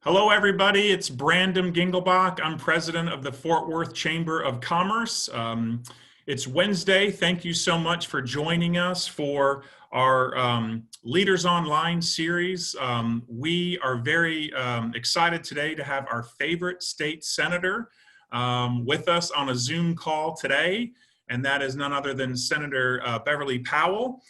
Hello, everybody. It's Brandon Gingelbach. I'm president of the Fort Worth Chamber of Commerce. It's Wednesday. Thank you so much for joining us for our Leaders Online series. We are very excited today to have our favorite state senator with us on a Zoom call today, and that is none other than Senator Beverly Powell.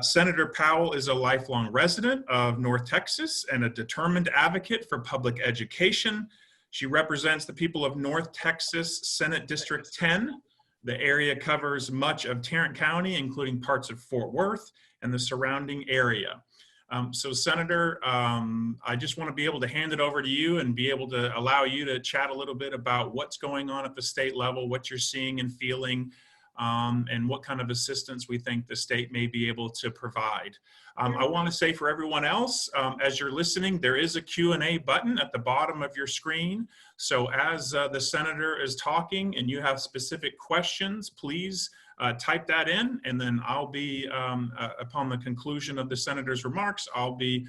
Senator Powell is a lifelong resident of North Texas and a determined advocate for public education. She represents the people of North Texas Senate District 10. The area covers much of Tarrant County, including parts of Fort Worth and the surrounding area. So Senator, I just want to be able to hand it over to you and be able to allow you to chat a little bit about what's going on at the state level, what you're seeing and feeling, and what kind of assistance we think the state may be able to provide. I want to say for everyone else, as you're listening, there is a Q&A button at the bottom of your screen. So as the senator is talking and you have specific questions, please type that in, and then I'll be, upon the conclusion of the senator's remarks, I'll be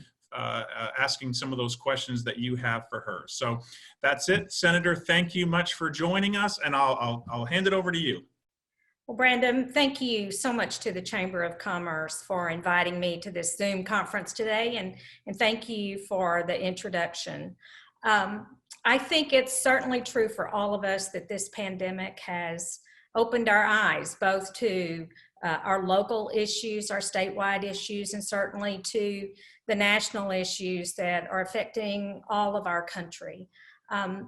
asking some of those questions that you have for her. So that's it. Senator, thank you much for joining us, and I'll hand it over to you. Well, Brandon, thank you so much to the Chamber of Commerce for inviting me to this Zoom conference today, and thank you for the introduction. I think it's certainly true for all of us that this pandemic has opened our eyes both to our local issues, our statewide issues, and certainly to the national issues that are affecting all of our country.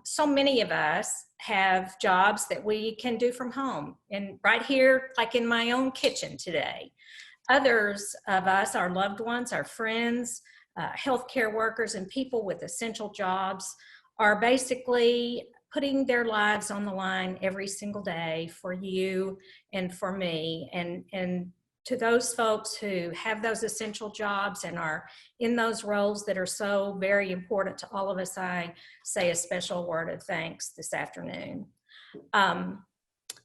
So many of us have jobs that we can do from home, and right here, like in my own kitchen today. Others of us, our loved ones, our friends, healthcare workers, and people with essential jobs are basically putting their lives on the line every single day for you and for me. And to those folks who have those essential jobs and are in those roles that are so very important to all of us, I say a special word of thanks this afternoon.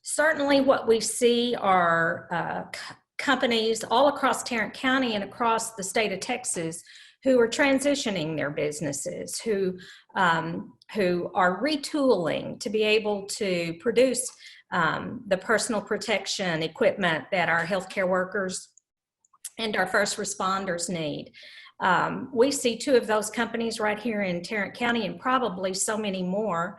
Certainly what we see are companies all across Tarrant County and across the state of Texas who are transitioning their businesses, who are retooling to be able to produce the personal protection equipment that our healthcare workers and our first responders need. We see two of those companies right here in Tarrant County, and probably so many more.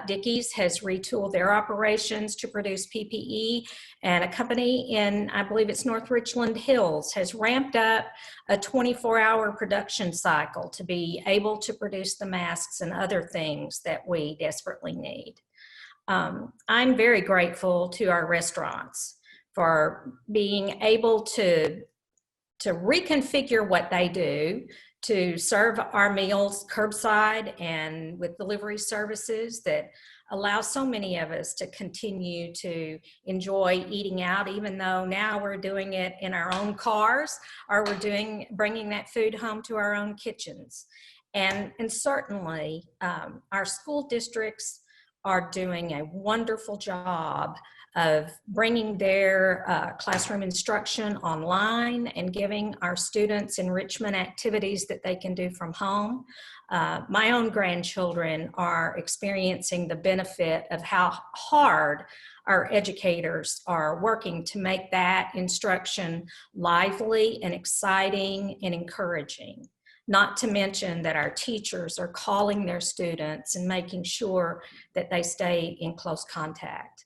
Dickey's has retooled their operations to produce PPE, and a company in, I believe it's North Richland Hills, has ramped up a 24-hour production cycle to be able to produce the masks and other things that we desperately need. I'm very grateful to our restaurants for being able to reconfigure what they do to serve our meals curbside and with delivery services that allow so many of us to continue to enjoy eating out, even though now we're doing it in our own cars, or we're bringing that food home to our own kitchens. And certainly our school districts are doing a wonderful job of bringing their classroom instruction online and giving our students enrichment activities that they can do from home. My own grandchildren are experiencing the benefit of how hard our educators are working to make that instruction lively and exciting and encouraging. Not to mention that our teachers are calling their students and making sure that they stay in close contact.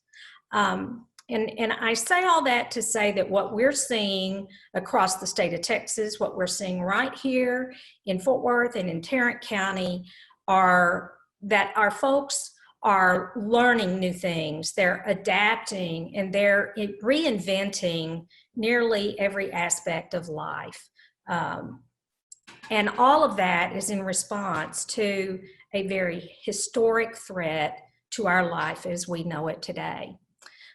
And I say all that to say that what we're seeing across the state of Texas, what we're seeing right here in Fort Worth and in Tarrant County, are that our folks are learning new things, they're adapting, and they're reinventing nearly every aspect of life. And all of that is in response to a very historic threat to our life as we know it today.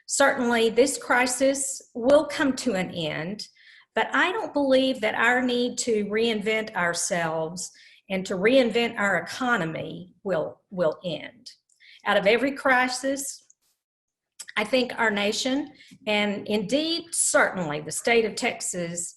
Certainly, this crisis will come to an end, but I don't believe that our need to reinvent ourselves and to reinvent our economy will end. Out of every crisis, I think our nation, and indeed, certainly the state of Texas,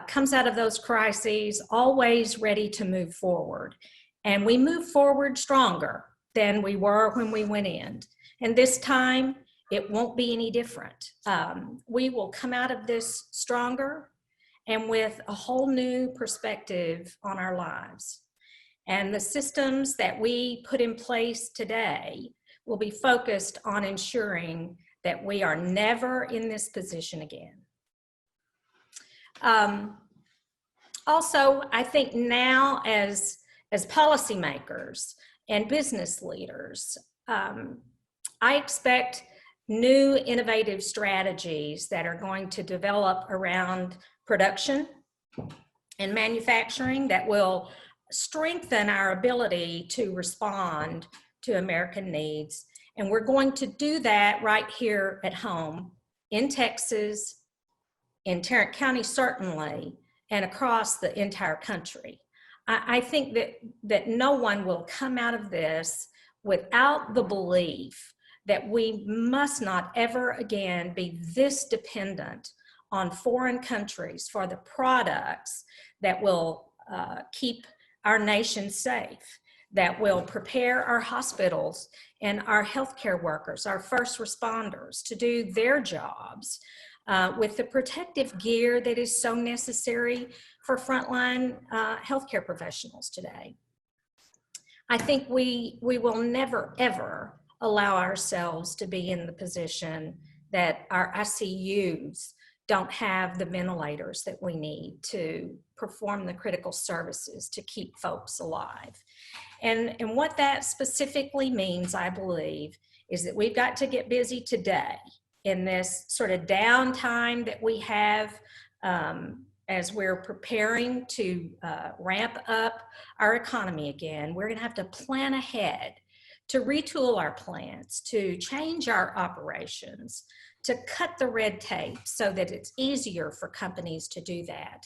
comes out of those crises always ready to move forward. and we move forward stronger than we were when we went in. And this time, it won't be any different. We will come out of this stronger and with a whole new perspective on our lives. And the systems that we put in place today will be focused on ensuring that we are never in this position again. Also, I think now as policymakers and business leaders, I expect new innovative strategies that are going to develop around production and manufacturing that will strengthen our ability to respond to American needs. And we're going to do that right here at home in Texas, in Tarrant County certainly, and across the entire country. I think that no one will come out of this without the belief that we must not ever again be this dependent on foreign countries for the products that will keep our nation safe, that will prepare our hospitals and our healthcare workers, our first responders to do their jobs with the protective gear that is so necessary for frontline healthcare professionals today. I think we will never, ever allow ourselves to be in the position that our ICUs don't have the ventilators that we need to perform the critical services to keep folks alive. And what that specifically means, I believe, is that we've got to get busy today in this sort of downtime that we have as we're preparing to ramp up our economy again. We're gonna have to plan ahead to retool our plants, to change our operations, to cut the red tape so that it's easier for companies to do that.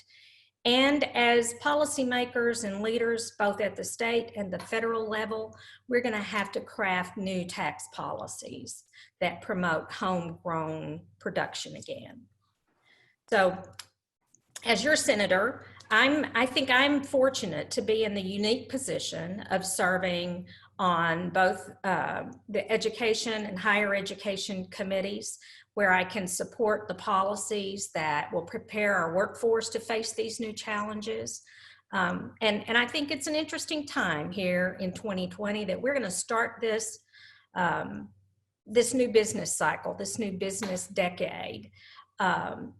And as policymakers and leaders, both at the state and the federal level, we're gonna have to craft new tax policies that promote homegrown production again. So as your senator, I think I'm fortunate to be in the unique position of serving on both the education and higher education committees, where I can support the policies that will prepare our workforce to face these new challenges. And I think it's an interesting time here in 2020 that we're gonna start this, this new business cycle, this new business decade,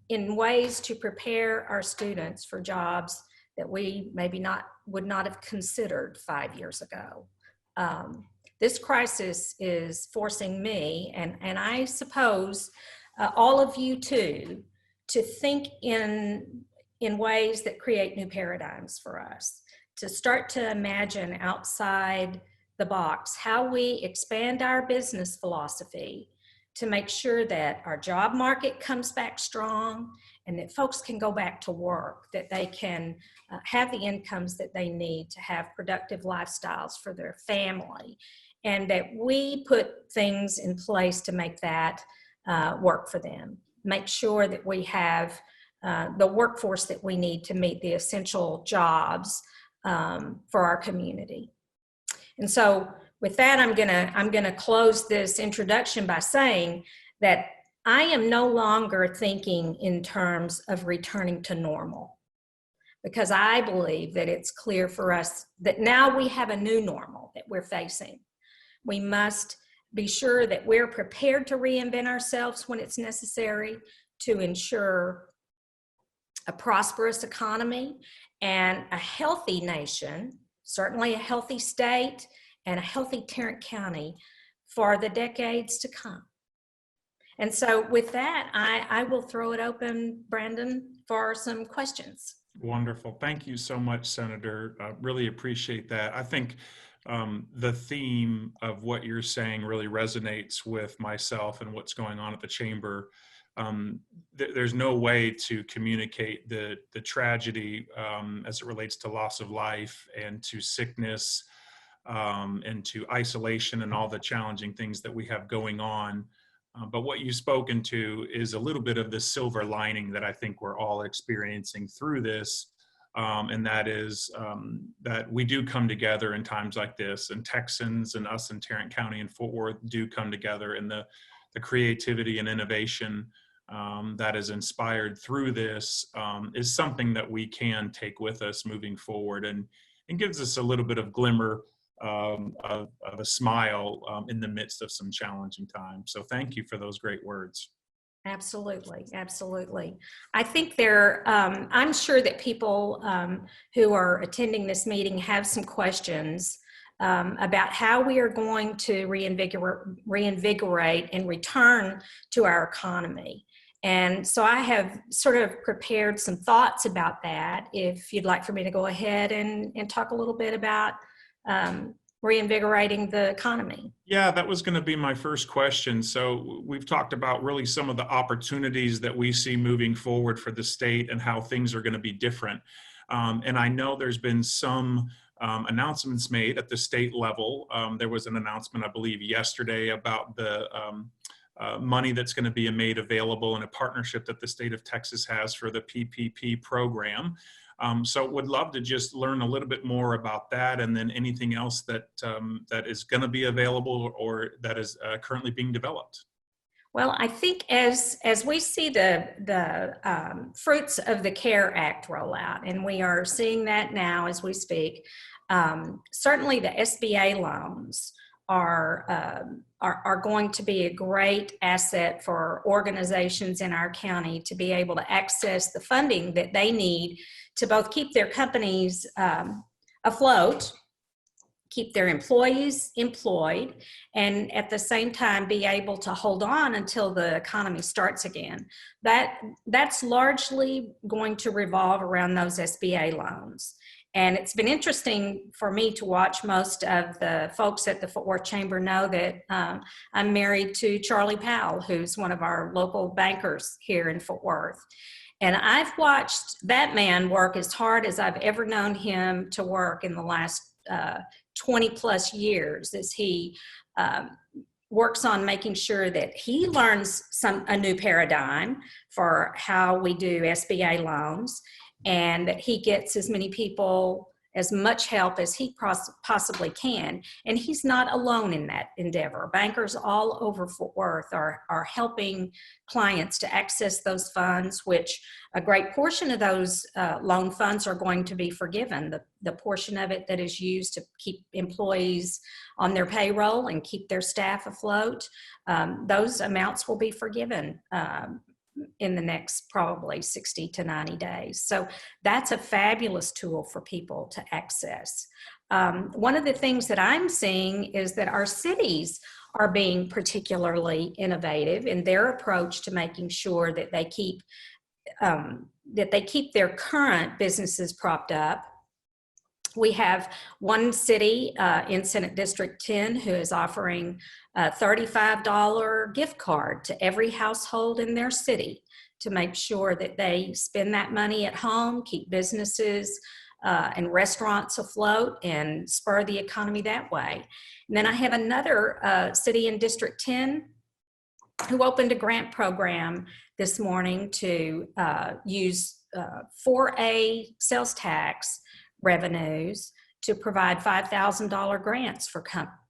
in ways to prepare our students for jobs that we maybe would not have considered 5 years ago. This crisis is forcing me, and I suppose all of you too, to think in ways that create new paradigms for us, to start to imagine outside the box how we expand our business philosophy to make sure that our job market comes back strong and that folks can go back to work, that they can have the incomes that they need to have productive lifestyles for their family, and that we put things in place to make that work for them. Make sure that we have the workforce that we need to meet the essential jobs for our community. And so with that, I'm gonna close this introduction by saying that I am no longer thinking in terms of returning to normal, because I believe that it's clear for us that now we have a new normal that we're facing. We must be sure that we're prepared to reinvent ourselves when it's necessary to ensure a prosperous economy and a healthy nation, certainly a healthy state and a healthy Tarrant County for the decades to come. And so with that, I will throw it open, Brandon, for some questions. Wonderful. Thank you so much, Senator. Really appreciate that. I think the theme of what you're saying really resonates with myself and what's going on at the chamber. There's no way to communicate the tragedy as it relates to loss of life and to sickness and to isolation and all the challenging things that we have going on. But what you've spoken to is a little bit of the silver lining that I think we're all experiencing through this, and that is that we do come together in times like this, and Texans and us in Tarrant County and Fort Worth do come together, and the creativity and innovation that is inspired through this is something that we can take with us moving forward, and gives us a little bit of glimmer of a smile in the midst of some challenging times. So thank you for those great words. Absolutely, absolutely. I think I'm sure that people who are attending this meeting have some questions about how we are going to reinvigorate and return to our economy. And so I have sort of prepared some thoughts about that. If you'd like for me to go ahead and talk a little bit about reinvigorating the economy. Yeah, that was going to be my first question. So we've talked about really some of the opportunities that we see moving forward for the state and how things are going to be different. And I know there's been some announcements made at the state level. There was an announcement, I believe, yesterday about the money that's going to be made available in a partnership that the state of Texas has for the PPP program. So would love to just learn a little bit more about that, and then anything else that that is going to be available or that is currently being developed. Well, I think as we see the fruits of the CARE Act roll out, and we are seeing that now as we speak, certainly the SBA loans are going to be a great asset for organizations in our county to be able to access the funding that they need to both keep their companies afloat, keep their employees employed, and at the same time be able to hold on until the economy starts again. That's largely going to revolve around those SBA loans. And it's been interesting for me to watch. Most of the folks at the Fort Worth Chamber know that I'm married to Charlie Powell, who's one of our local bankers here in Fort Worth. And I've watched that man work as hard as I've ever known him to work in the last 20 plus years, as he works on making sure that he learns a new paradigm for how we do SBA loans, and that he gets as many people, as much help as he possibly can. And he's not alone in that endeavor. Bankers all over Fort Worth are helping clients to access those funds, which a great portion of those loan funds are going to be forgiven. The portion of it that is used to keep employees on their payroll and keep their staff afloat, those amounts will be forgiven in the next probably 60 to 90 days. So that's a fabulous tool for people to access. One of the things that I'm seeing is that our cities are being particularly innovative in their approach to making sure that they keep their current businesses propped up. We have one city in Senate District 10 who is offering a $35 gift card to every household in their city to make sure that they spend that money at home, keep businesses and restaurants afloat, and spur the economy that way. And then I have another city in District 10 who opened a grant program this morning to use 4A sales tax revenues to provide $5,000 grants for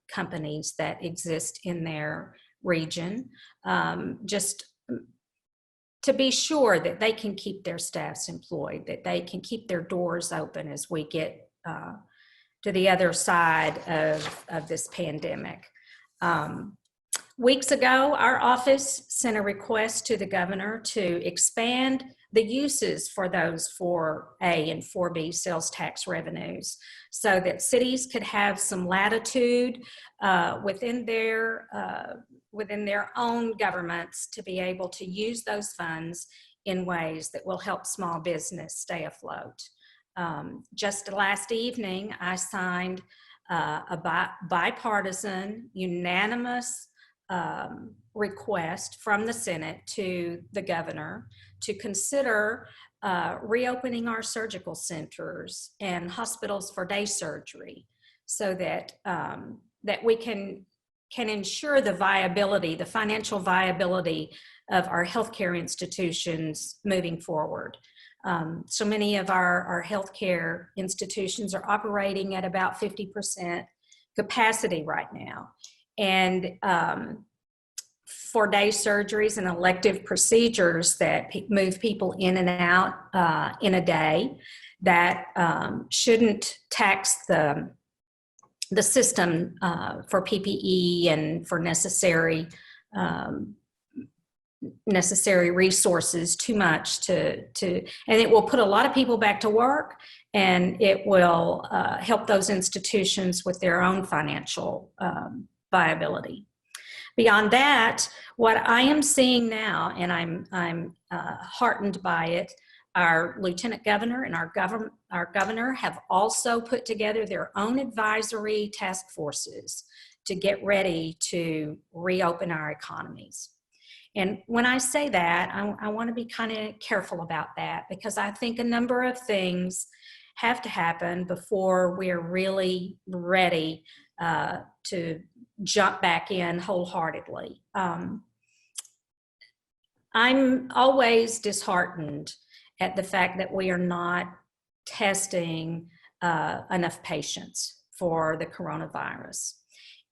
companies that exist in their region, just to be sure that they can keep their staffs employed, that they can keep their doors open as we get to the other side of this pandemic. Weeks ago, our office sent a request to the governor to expand the uses for those 4A and 4B sales tax revenues so that cities could have some latitude within their own governments to be able to use those funds in ways that will help small business stay afloat. Just last evening, I signed a bipartisan, unanimous request from the Senate to the governor to consider reopening our surgical centers and hospitals for day surgery, so that that we can ensure the viability, the financial viability of our healthcare institutions moving forward. So many of our healthcare institutions are operating at about 50% capacity right now. And for day surgeries and elective procedures that move people in and out in a day, that shouldn't tax the system for PPE and for necessary resources too much and it will put a lot of people back to work, and it will help those institutions with their own financial viability. Beyond that, what I am seeing now, and I'm heartened by it, our lieutenant governor and our governor have also put together their own advisory task forces to get ready to reopen our economies. And when I say that, I want to be kind of careful about that, because I think a number of things have to happen before we're really ready to jump back in wholeheartedly. I'm always disheartened at the fact that we are not testing enough patients for the coronavirus.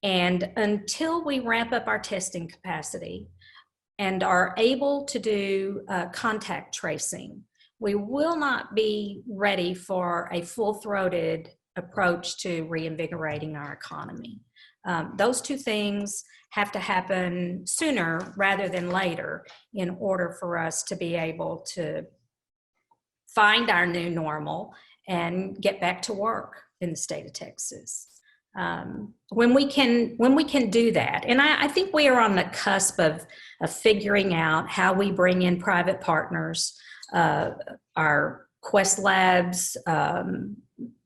And until we ramp up our testing capacity and are able to do contact tracing, we will not be ready for a full-throated approach to reinvigorating our economy. Those two things have to happen sooner rather than later in order for us to be able to find our new normal and get back to work in the state of Texas. When we can do that, and I think we are on the cusp of figuring out how we bring in private partners, our Quest Labs,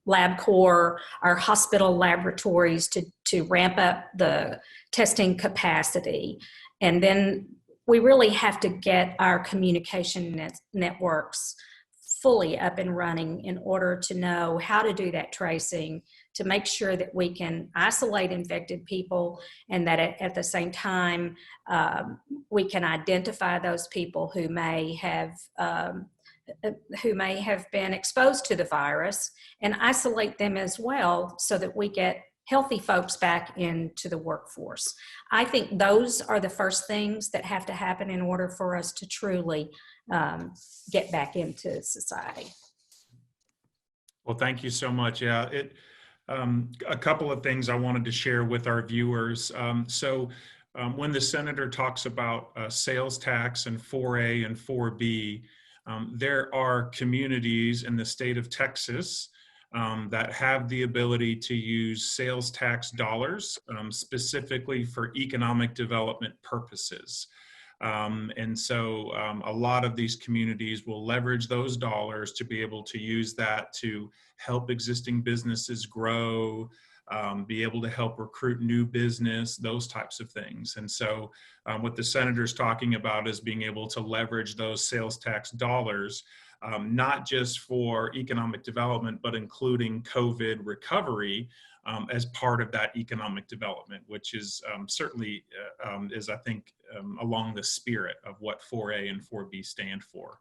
LabCorp, our hospital laboratories to ramp up the testing capacity. And then we really have to get our communication networks fully up and running in order to know how to do that tracing, to make sure that we can isolate infected people, and that at the same time we can identify those people who may have been exposed to the virus and isolate them as well, so that we get healthy folks back into the workforce. I think those are the first things that have to happen in order for us to truly get back into society. Well, thank you so much. Yeah, a couple of things I wanted to share with our viewers. When the senator talks about sales tax and 4A and 4B, there are communities in the state of Texas that have the ability to use sales tax dollars specifically for economic development purposes. A lot of these communities will leverage those dollars to be able to use that to help existing businesses grow, be able to help recruit new business, those types of things. And so what the senator's talking about is being able to leverage those sales tax dollars, not just for economic development, but including COVID recovery as part of that economic development, which is certainly is, I think, along the spirit of what 4A and 4B stand for.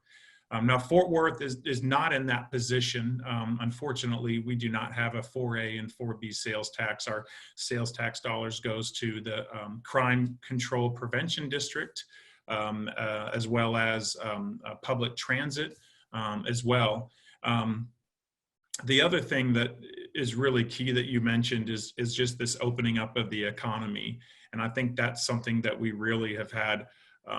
Now, Fort Worth is not in that position. Unfortunately, we do not have a 4A and 4B sales tax. Our sales tax dollars goes to the Crime Control Prevention District, as well as public transit as well. The other thing that is really key that you mentioned is just this opening up of the economy. And I think that's something that we really have had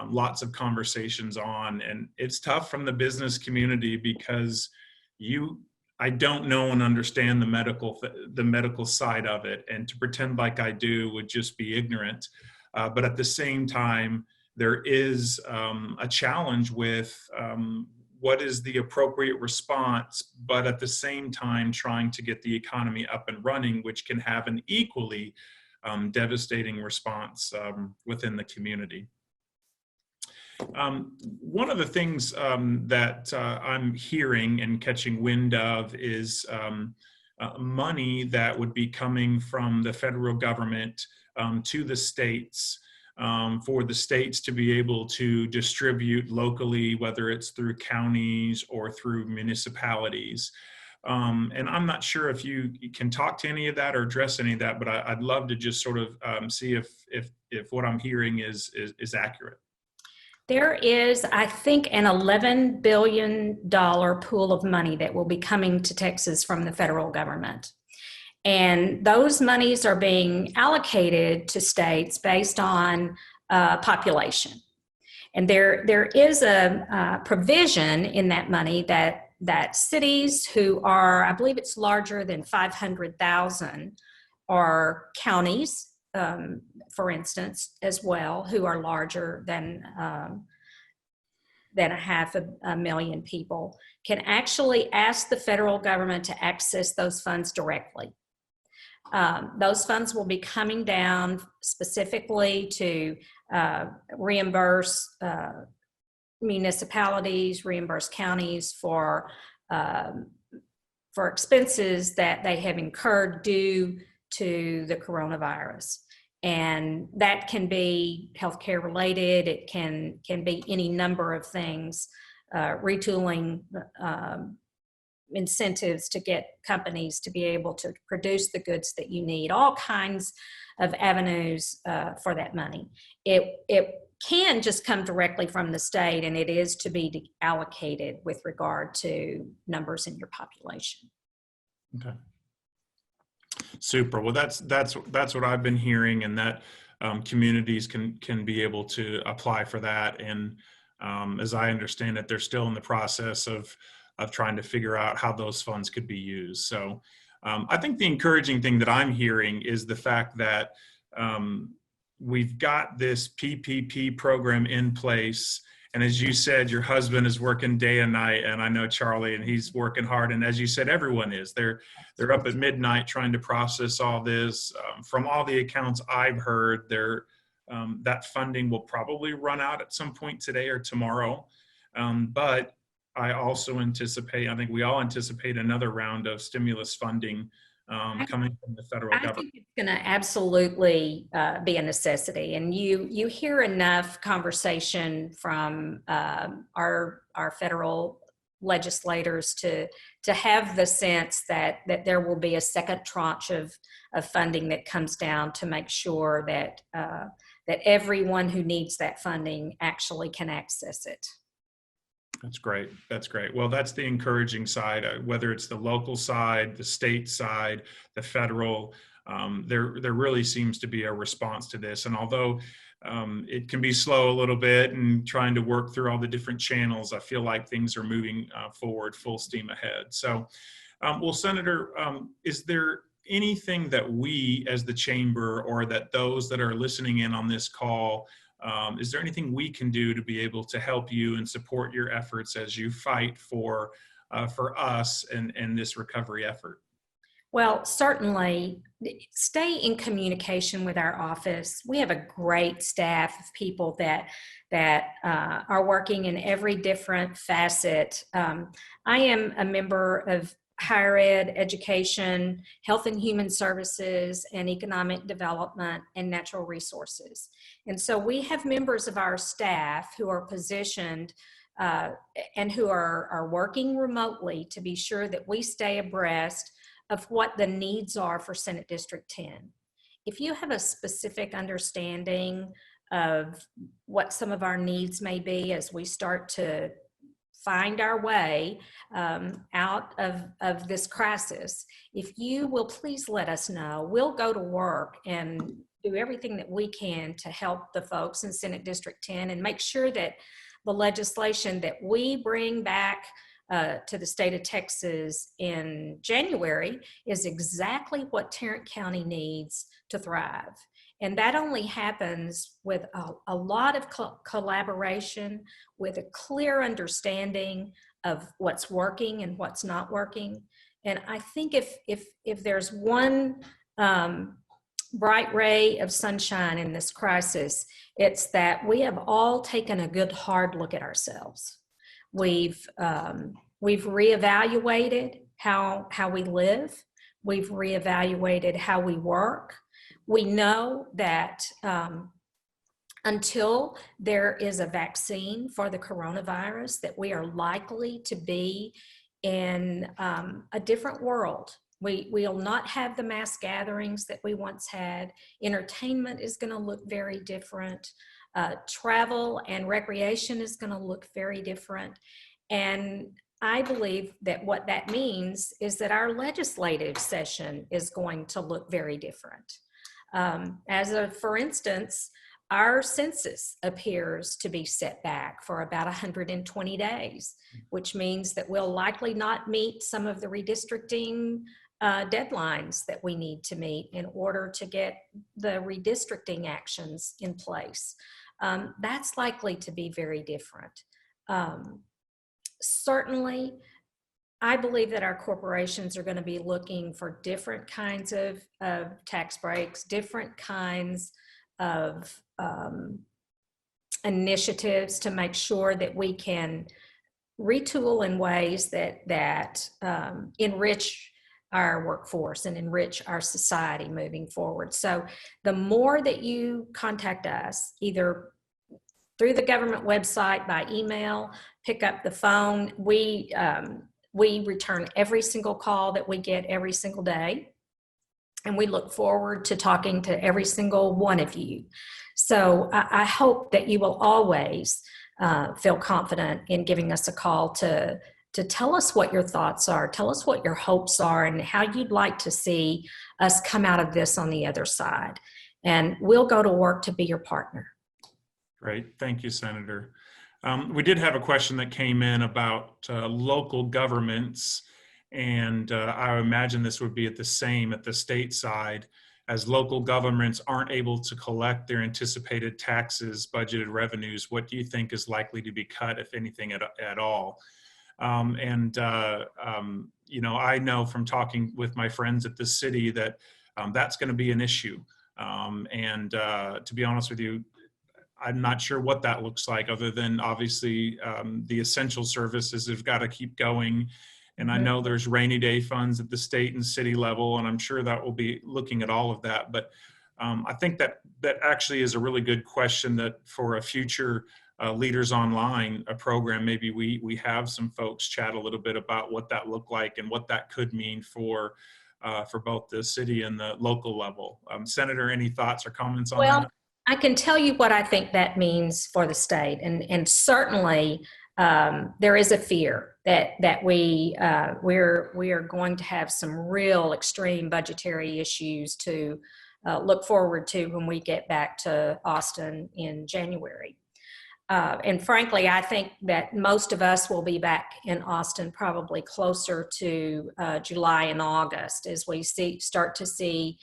lots of conversations on. And it's tough from the business community because I don't know and understand the medical side of it. And to pretend like I do would just be ignorant. But at the same time, there is a challenge with what is the appropriate response, but at the same time trying to get the economy up and running, which can have an equally devastating response within the community. One of the things that I'm hearing and catching wind of is money that would be coming from the federal government to the states for the states to be able to distribute locally, whether it's through counties or through municipalities. And I'm not sure if you can talk to any of that or address any of that, but I'd love to just sort of see if what I'm hearing is accurate. There is, I think, an $11 billion pool of money that will be coming to Texas from the federal government. And those monies are being allocated to states based on population. And there is a provision in that money that cities who are, I believe it's larger than 500,000, are counties, for instance, as well, who are larger than a half a million people, can actually ask the federal government to access those funds directly. Those funds will be coming down specifically to reimburse municipalities, reimburse counties for expenses that they have incurred due to the coronavirus. And that can be healthcare related. It can be any number of things, retooling, incentives to get companies to be able to produce the goods that you need, all kinds of avenues for that money. It can just come directly from the state, and it is to be allocated with regard to numbers in your population. Okay. Super. Well, that's what I've been hearing, and that communities can be able to apply for that. And as I understand it, they're still in the process of trying to figure out how those funds could be used. So I think the encouraging thing that I'm hearing is the fact that we've got this PPP program in place. And as you said, your husband is working day and night, and I know Charlie, and he's working hard. And as you said, everyone is. They're up at midnight trying to process all this. From all the accounts I've heard, that funding will probably run out at some point today or tomorrow. But I also anticipate, I think we all anticipate, another round of stimulus funding coming from the federal government. I think it's going to absolutely be a necessity. And you hear enough conversation from our federal legislators to have the sense that there will be a second tranche of funding that comes down to make sure that everyone who needs that funding actually can access it. That's great. That's great. Well, that's the encouraging side, whether it's the local side, the state side, the federal, there really seems to be a response to this. And although it can be slow a little bit and trying to work through all the different channels, I feel like things are moving forward full steam ahead. So, well, Senator, is there anything that we as the chamber, or that those that are listening in on this call, is there anything we can do to be able to help you and support your efforts as you fight for us and this recovery effort? Well, certainly stay in communication with our office. We have a great staff of people that are working in every different facet. I am a member of higher ed, education, health and human services, and economic development and natural resources. And so we have members of our staff who are positioned and who are working remotely to be sure that we stay abreast of what the needs are for Senate District 10. If you have a specific understanding of what some of our needs may be as we start to find our way out of this crisis, if you will please let us know. We'll go to work and do everything that we can to help the folks in Senate District 10 and make sure that the legislation that we bring back to the state of Texas in January is exactly what Tarrant County needs to thrive. And that only happens with a lot of collaboration, with a clear understanding of what's working and what's not working. And I think if there's one bright ray of sunshine in this crisis, it's that we have all taken a good hard look at ourselves. We've reevaluated how we live. We've reevaluated how we work. We know that until there is a vaccine for the coronavirus, that we are likely to be in a different world. We'll not have the mass gatherings that we once had. Entertainment is going to look very different. Travel and recreation is going to look very different. And I believe that what that means is that our legislative session is going to look very different. For instance, our census appears to be set back for about 120 days, which means that we'll likely not meet some of the redistricting deadlines that we need to meet in order to get the redistricting actions in place. That's likely to be very different. Certainly, I believe that our corporations are going to be looking for different kinds of tax breaks, different kinds of initiatives to make sure that we can retool in ways that enrich our workforce and enrich our society moving forward. So the more that you contact us, either through the government website, by email, pick up the phone, we return every single call that we get every single day. And we look forward to talking to every single one of you. So I hope that you will always feel confident in giving us a call to tell us what your thoughts are, tell us what your hopes are, and how you'd like to see us come out of this on the other side. And we'll go to work to be your partner. Great. Thank you, Senator. We did have a question that came in about local governments, and I imagine this would be at the state side, as local governments aren't able to collect their anticipated taxes, budgeted revenues. What do you think is likely to be cut, if anything at all? You know, I know from talking with my friends at the city that that's going to be an issue. To be honest with you, I'm not sure what that looks like, other than obviously the essential services have got to keep going. And I know there's rainy day funds at the state and city level, and I'm sure that will be looking at all of that. But I think that actually is a really good question, that for a future Leaders Online program, maybe we have some folks chat a little bit about what that looked like and what that could mean for both the city and the local level. Senator, any thoughts or comments on that? I can tell you what I think that means for the state, and certainly there is a fear that we're going to have some real extreme budgetary issues to look forward to when we get back to Austin in January. And frankly, I think that most of us will be back in Austin probably closer to July and August, as we start to see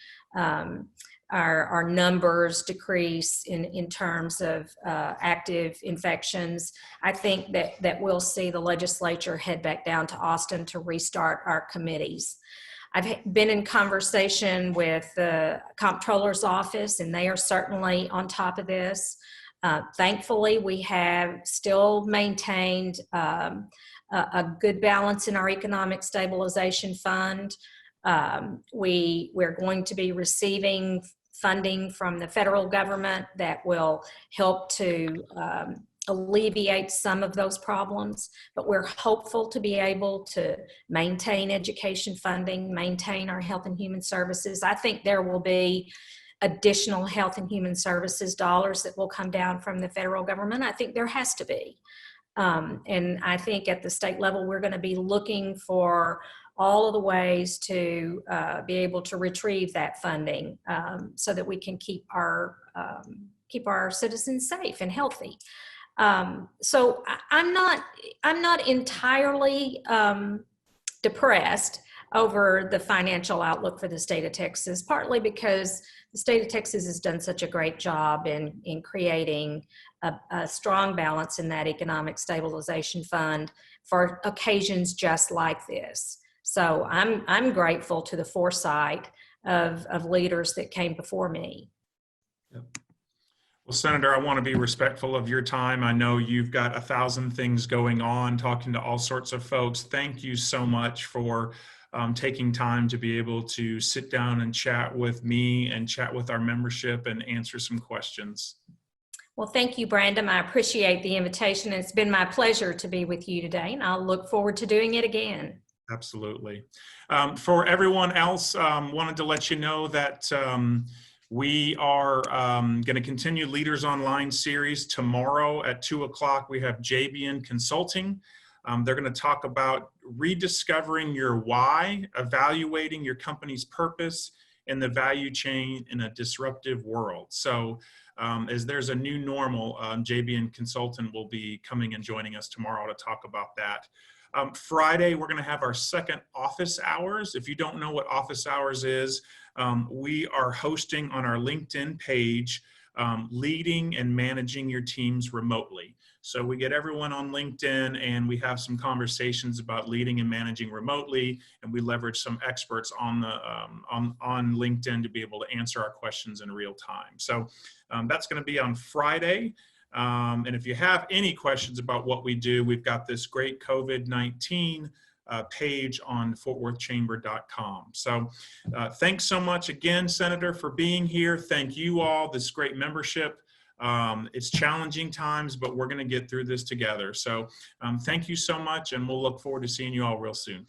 our numbers decrease in terms of active infections. I think that we'll see the legislature head back down to Austin to restart our committees. I've been in conversation with the comptroller's office, and they are certainly on top of this. Thankfully, we have still maintained a good balance in our economic stabilization fund. We're going to be receiving funding from the federal government that will help to alleviate some of those problems, but we're hopeful to be able to maintain education funding, maintain our health and human services. I think there will be additional health and human services dollars that will come down from the federal government. I think there has to be. And I think at the state level, we're going to be looking for all of the ways to be able to retrieve that funding so that we can keep our citizens safe and healthy. So I'm not entirely depressed over the financial outlook for the state of Texas, partly because the state of Texas has done such a great job in creating a strong balance in that economic stabilization fund for occasions just like this. So I'm grateful to the foresight of leaders that came before me. Yep. Well, Senator, I want to be respectful of your time. I know you've got 1,000 things going on, talking to all sorts of folks. Thank you so much for taking time to be able to sit down and chat with me and chat with our membership and answer some questions. Well, thank you, Brandon. I appreciate the invitation. It's been my pleasure to be with you today, and I'll look forward to doing it again. Absolutely. For everyone else, wanted to let you know that we are going to continue Leaders Online series tomorrow at 2 o'clock. We have JBN Consulting. They're going to talk about rediscovering your why, evaluating your company's purpose in the value chain in a disruptive world. So as there's a new normal, JBN Consultant will be coming and joining us tomorrow to talk about that. Friday, we're going to have our second office hours. If you don't know what office hours is, we are hosting on our LinkedIn page, leading and managing your teams remotely. So we get everyone on LinkedIn and we have some conversations about leading and managing remotely, and we leverage some experts on the on LinkedIn to be able to answer our questions in real time. So that's going to be on Friday. And if you have any questions about what we do, we've got this great COVID-19 page on fortworthchamber.com. So thanks so much again, Senator, for being here. Thank you all, this great membership. It's challenging times, but we're going to get through this together. So thank you so much, and we'll look forward to seeing you all real soon.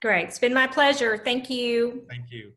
Great. It's been my pleasure. Thank you. Thank you.